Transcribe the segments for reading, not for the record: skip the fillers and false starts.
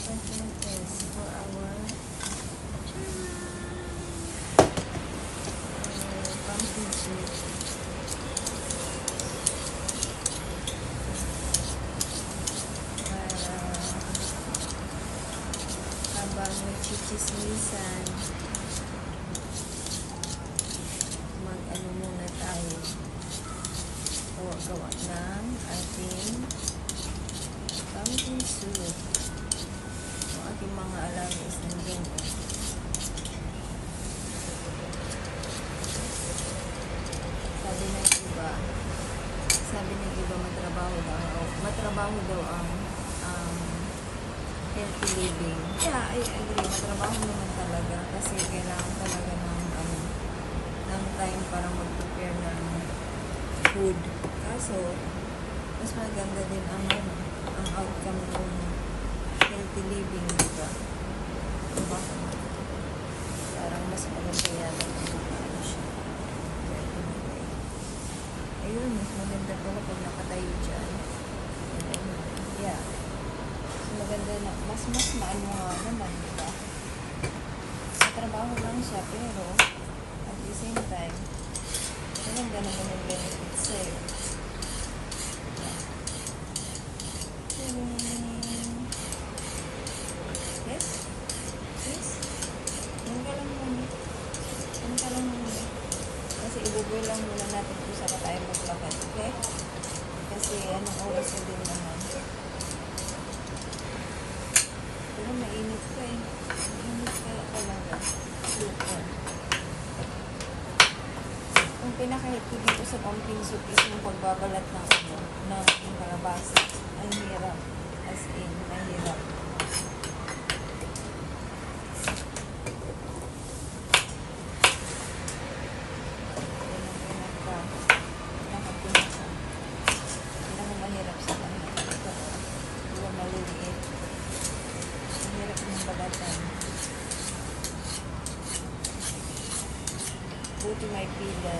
is for our pumpkin soup. Para habang nagchichismisan, mag-ano muna tayo. Gawa ng ating pumpkin soup. Ang ating mga alamis nandiyan ko. Sabi ng iba matrabaho daw ang healthy living. Yeah, I agree. Matrabaho naman talaga kasi kailangan talaga ng time para mag-prepare ng food. Kaso, mas maganda din ang outcome ng healthy living, diba? Diba? Parang mas maganda yata kung ano siya. Ayun, mas maganda pala pag nakatayo dyan. Yeah. Mas maganda na, mas maano nga naman, diba? Sa trabaho lang siya, pero at the same time, maganda naman yung benefits sa'yo. Yes? Yes? Yan ka lang muna. Kasi ibuboy lang muna natin kung saka tayo maglakad, okay? Kasi anong oras na din naman. Pero mainit ka eh. Mainit ka talaga. Lupa. Ang pinakahit ko dito sa pumpkin soup is yung pagbabalat ng kalabasa. Ang hirap. As in, mahirap. Mahirap sa kanya. Ito, diba maliliit. Mahirap ng balatan. Buti may pila.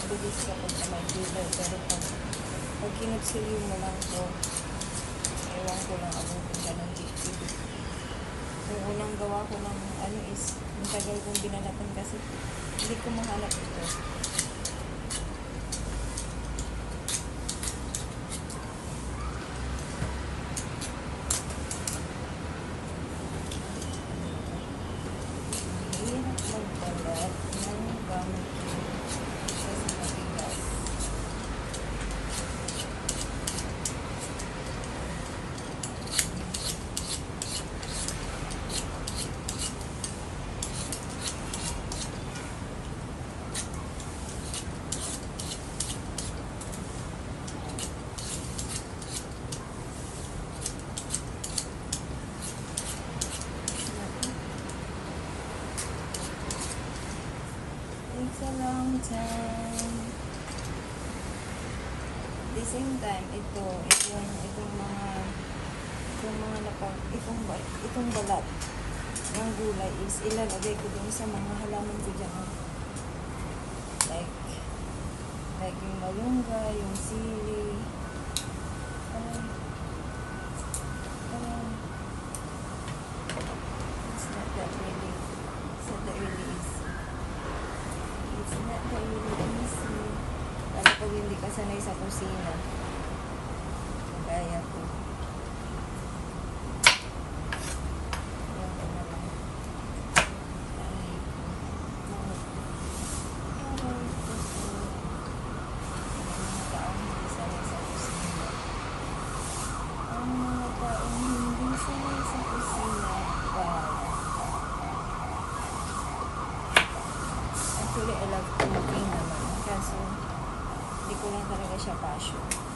Bilis kapag may pila. Pero pag kinutsilyo mo lang to, ewan ko lang abutin ka ng chicken. Yung unang gawa ko ng is, yung tagal kong binalatan kasi hindi ko mahanap ito. Hirap magbalat ng gamit ko kasi matigas. Takes a long time. At the same time, itong balat ng gulay is ilalagay ko dun sa mga halaman ko dyan. Like yung malunggay, yung sili. It's not that really easy. It's not really easy. Lalo pag hindi ka sanay sa kusina. Kagaya ko. Actually, I love cooking naman. Kaso, hindi ko lang talaga siya passion.